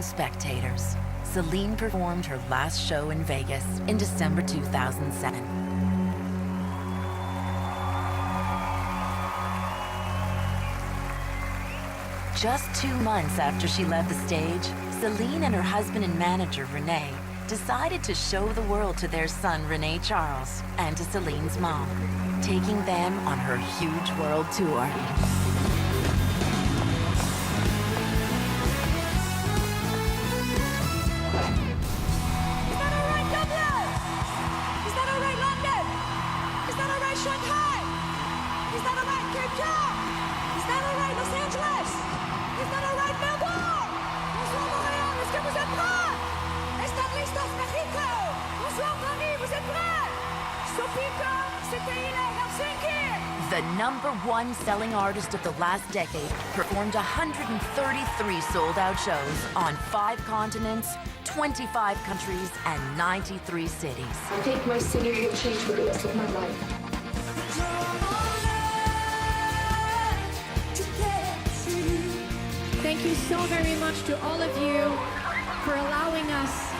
spectators, Celine performed her last show in Vegas in December 2007. Just 2 months after she left the stage, Celine and her husband and manager, Renee, decided to show the world to their son, Renee Charles, and to Celine's mom, taking them on her huge world tour. The #1 selling artist of the last decade performed 133 sold-out shows on 5 continents, 25 countries, and 93 cities. I think my singing will change for the rest of my life. Thank you so very much to all of you for allowing us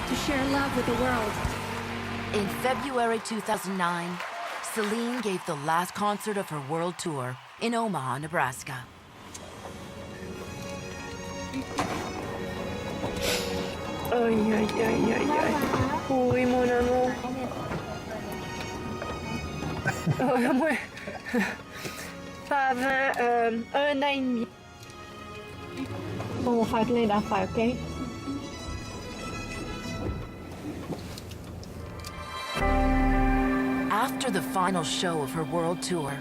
to share love with the world. In February 2009, Celine gave the last concert of her world tour in Omaha, Nebraska. Aïe, aïe, aïe, aïe, aïe. Oui, mon amour. Moi, ça fait 1 an et demi. On va faire plein d'affaires, OK? After the final show of her world tour,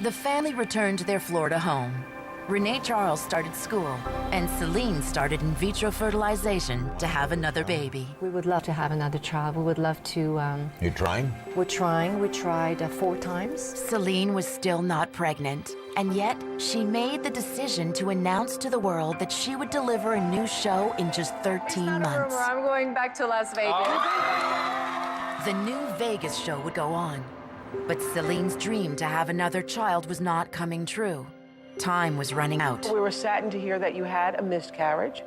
the family returned to their Florida home. Renee Charles started school, and Celine started in vitro fertilization to have another baby. We would love to have another child. We would love to... You're trying? We're trying. We tried 4 times. Celine was still not pregnant, and yet she made the decision to announce to the world that she would deliver a new show in just 13 months. I'm going back to Las Vegas. The new Vegas show would go on, but Celine's dream to have another child was not coming true. Time was running out. We were saddened to hear that you had a miscarriage.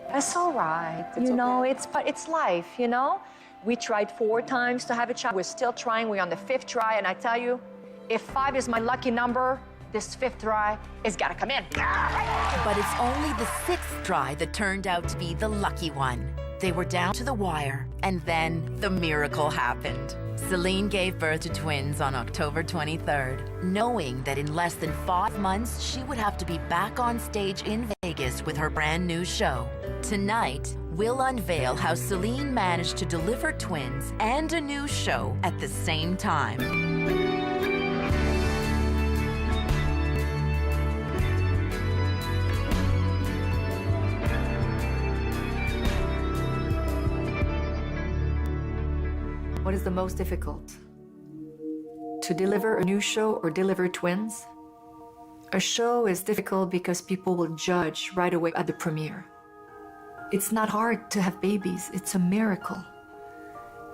That's all right. You know, it's life, you know? We tried 4 times to have a child. We're still trying. We're on the 5th try, and I tell you, if 5 is my lucky number, this 5th try is gotta come in. But it's only the 6th try that turned out to be the lucky one. They were down to the wire, and then the miracle happened. Celine gave birth to twins on October 23rd, knowing that in less than 5 months, she would have to be back on stage in Vegas with her brand new show. Tonight, we'll unveil how Celine managed to deliver twins and a new show at the same time. What is the most difficult? To deliver a new show or deliver twins? A show is difficult because people will judge right away at the premiere. It's not hard to have babies, it's a miracle.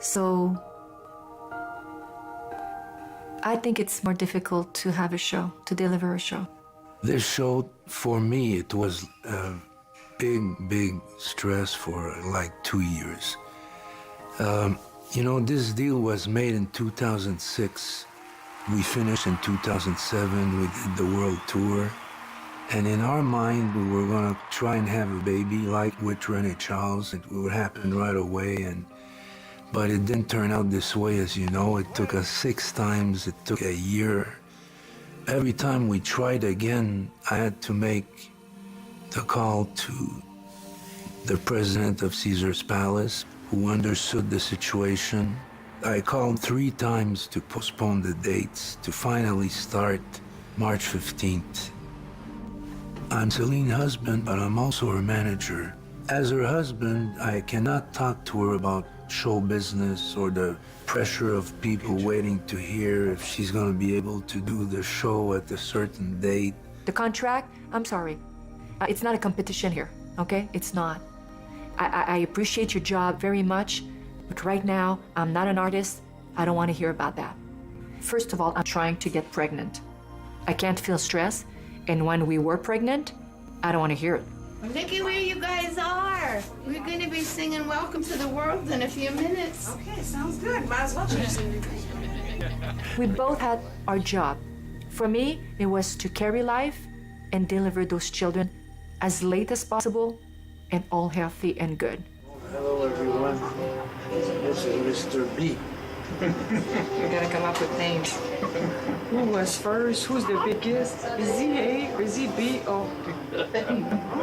So, I think it's more difficult to have a show, to deliver a show. This show, for me, it was a big stress for like 2 years. You know, this deal was made in 2006. We finished in 2007. We did the world tour. And in our mind, we were going to try and have a baby like with Renee Charles. It would happen right away. But it didn't turn out this way, as you know. It took us 6 times. It took a year. Every time we tried again, I had to make the call to the president of Caesar's Palace, who understood the situation. I called 3 times to postpone the dates to finally start March 15th. I'm Celine's husband, but I'm also her manager. As her husband, I cannot talk to her about show business or the pressure of people waiting to hear if she's going to be able to do the show at a certain date. The contract, I'm sorry. It's not a competition here, okay? It's not. I appreciate your job very much, but right now, I'm not an artist. I don't want to hear about that. First of all, I'm trying to get pregnant. I can't feel stress, and when we were pregnant, I don't want to hear it. Look at where you guys are. singing Welcome to the World in a few minutes. Okay, sounds good. Might as well change the We both had our job. For me, it was to carry life and deliver those children as late as possible and all healthy and good. Hello, everyone. This is Mr. B. We gotta come up with names. Who was first? Who's the biggest? Is he A or is he B? Oh,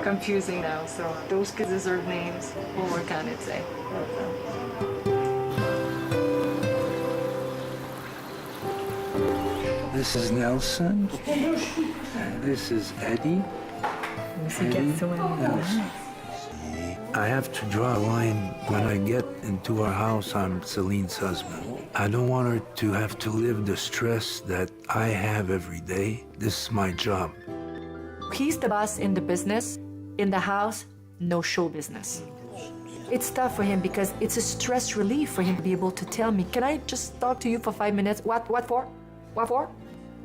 confusing now. So those kids deserve names. We'll work on it, say. This is Nelson. And this is Eddie. Eddie Nelson. I have to draw a line. When I get into our house, I'm Celine's husband. I don't want her to have to live the stress that I have every day. This is my job. He's the boss in the business. In the house, no show business. It's tough for him because it's a stress relief for him to be able to tell me, can I just talk to you for 5 minutes? What for? What for?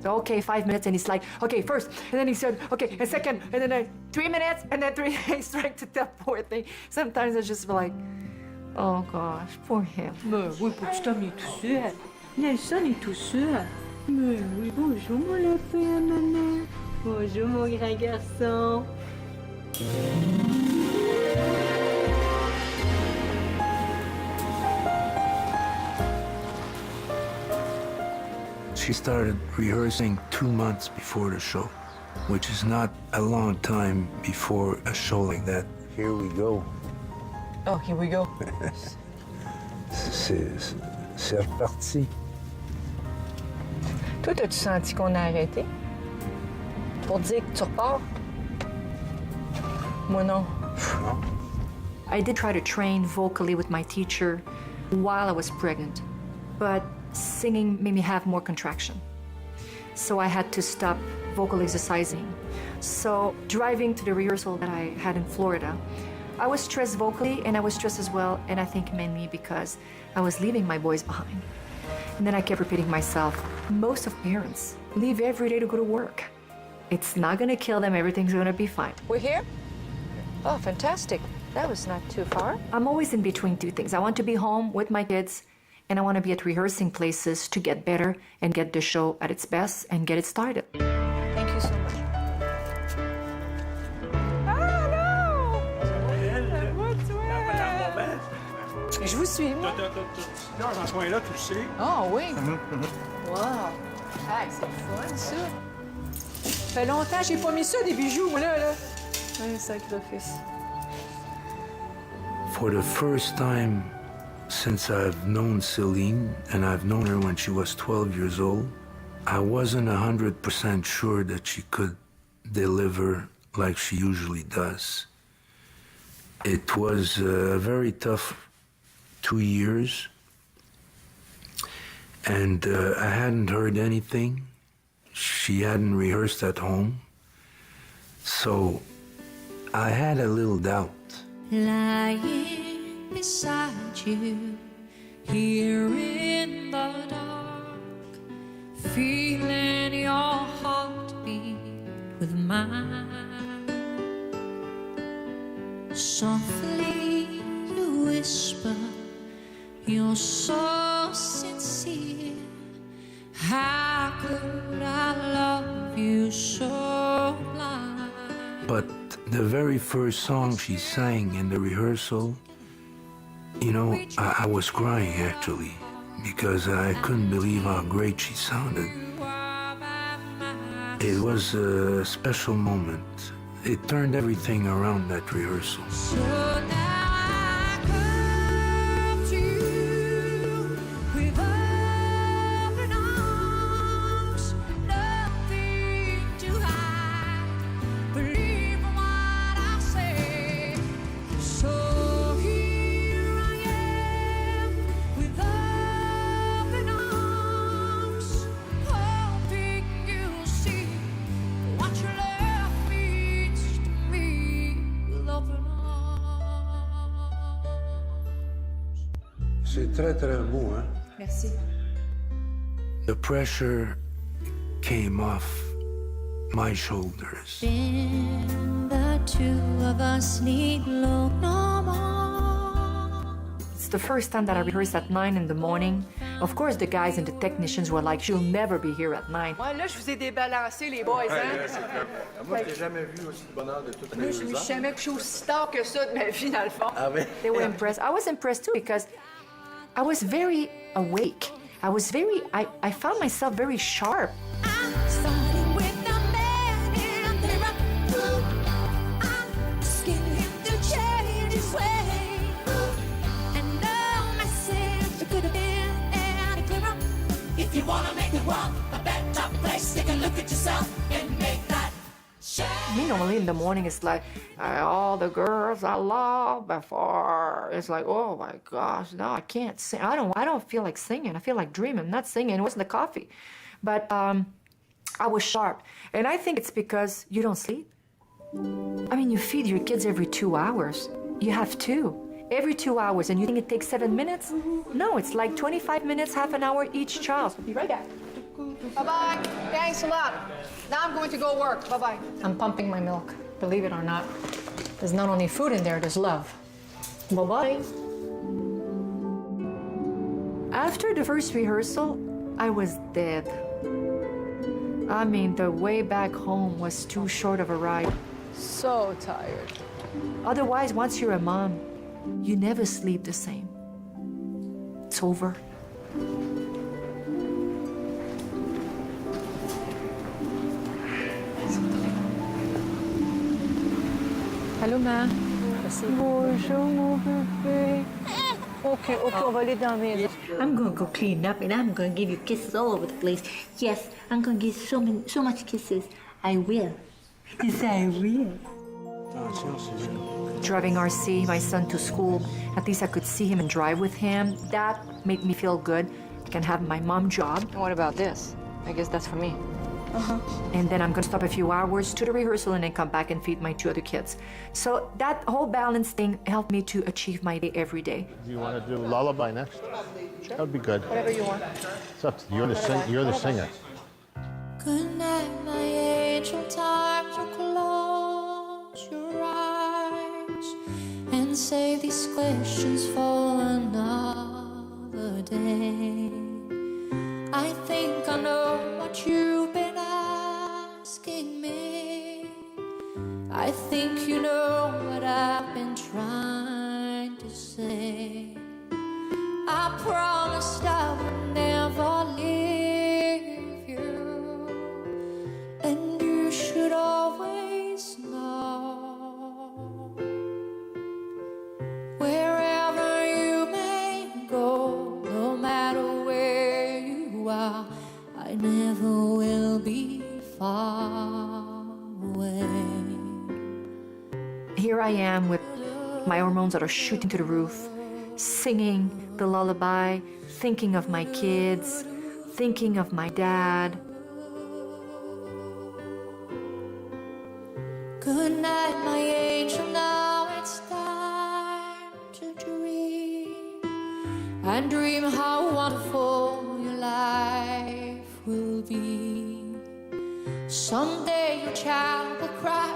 Okay, 5 minutes, and he's like, okay, first, and then he said, okay, and second, and then 3 minutes, and then 3, he's trying to tell poor thing. Sometimes I just feel like, oh gosh, poor him. Mais oui, pour que tu t'en es tout seul. Nelson est tout seul. Mais oui, bonjour mon lapin, maman. Bonjour mon grand garçon. She started rehearsing 2 months before the show, which is not a long time before a show like that. Here we go. Oh, here we go. C'est reparti. Toi, t'as-tu senti qu'on a arrêté? Pour dire que tu repars? Moi, non. I did try to train vocally with my teacher while I was pregnant, but singing made me have more contraction. So I had to stop vocal exercising. So driving to the rehearsal that I had in Florida, I was stressed vocally and I was stressed as well, and I think mainly because I was leaving my boys behind. And then I kept repeating myself, most of parents leave every day to go to work. It's not gonna kill them, everything's gonna be fine. We're here? Oh, fantastic. That was not too far. I'm always in between two things. I want to be home with my kids, and I want to be at rehearsing places to get better and get the show at its best and get it started. Thank you so much. Ah non! Je vous suis, moi. Dans ce coin-là, tu le sais. Ah oui. Wow. Ah, c'est fun, ça. Ça fait longtemps que j'ai pas mis ça, des bijoux, moi, là. Un sacrifice. For the first time since I've known Celine, and I've known her when she was 12 years old, I wasn't 100% sure that she could deliver like she usually does. It was a very tough 2 years, and I hadn't heard anything. She hadn't rehearsed at home, so I had a little doubt. Lying beside you, here in the dark, feeling your heartbeat with mine. Softly you whisper, you're so sincere. How could I love you so blind? But the very first song she sang in the rehearsal, you know, I was crying actually, because I couldn't believe how great she sounded. It was a special moment. It turned everything around that rehearsal. So now I come to you with open arms, nothing to hide. Believe what I say. So here I am with open arms, hoping you'll see what your love means to me with open arms. C'est très très beau, hein? Merci. The pressure came off my shoulders. Then the two of us need look no more. the first time that I rehearsed at 9 in the morning. Of course, the guys and the technicians were like, "You'll never be here at 9. Ouais, là, je vous ai débalancé, les boys, hein? Moi, je t'ai jamais vu aussi de bonheur de toute Moi, je me suis jamais couché aussi tard que ça de ma vie, dans le fond. Ah oui? They were impressed. I was impressed too because I was very awake. I found myself very sharp. If you wanna make the world a better place, take a look at yourself and make that change. Me, normally in the morning, it's like, all the girls I love before. It's like, oh my gosh, no, I can't sing. I don't feel like singing. I feel like dreaming. I'm not singing. It wasn't the coffee. But I was sharp. And I think it's because you don't sleep. I mean, you feed your kids every 2 hours. You have to. Every 2 hours, and you think it takes 7 minutes? No, it's like 25 minutes, half an hour each child. Be right back. Bye-bye. Thanks a lot. Now I'm going to go work. Bye-bye. I'm pumping my milk. Believe it or not, there's not only food in there, there's love. Bye-bye. After the first rehearsal, I was dead. I mean, the way back home was too short of a ride. So tired. Otherwise, once you're a mom, you never sleep the same. It's over. Allô, ma? Bonjour, mon bébé. Okay, on va aller dans la maison. I'm gonna go clean up and I'm gonna give you kisses all over the place. Yes, I'm gonna give so much kisses. I will. Yes, I will. Driving RC, my son, to school, at least I could see him and drive with him. That made me feel good. I can have my mom job. What about this? I guess that's for me. And then I'm gonna stop a few hours to the rehearsal and then come back and feed my 2 other kids. So that whole balance thing helped me to achieve my day every day. Do you want to do Lullaby next? That would be good. Whatever you want. It's up to you. You're the singer. Good night, my angel. Time to close your eyes and save these questions for another day. I think I know what you've been asking me. I think you know what I've been trying to say. I promised I would never leave you, and you should always know, wherever you may go, no matter where you are, I never will be far away. Here I am with my hormones that are shooting to the roof, singing the lullaby, thinking of my kids, thinking of my dad. Good night, my angel, now it's time to dream, and dream how wonderful your life will be. Someday your child will cry.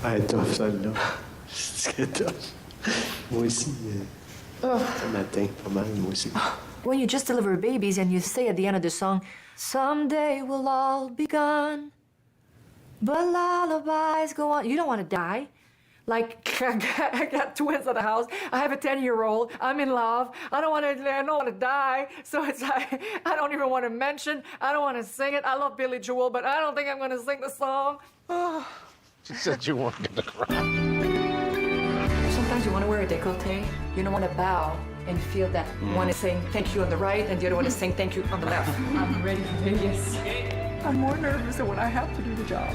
Ah, tough, celle-là. C'est tough. Moi aussi, ça m'atteint pas mal, moi aussi. When you just deliver babies and you say at the end of the song, someday we'll all be gone, but lullabies go on. You don't want to die. Like, I got twins at the house. I have a 10-year-old. I'm in love. I don't want to die. So it's like, I don't even want to mention. I don't want to sing it. I love Billy Joel, but I don't think I'm going to sing the song. She said you weren't going to cry. Sometimes you want to wear a décolleté. You don't want to bow and feel that one is saying thank you on the right and the other one is saying thank you on the left. I'm ready for Vegas. I'm more nervous than when I have to do the job.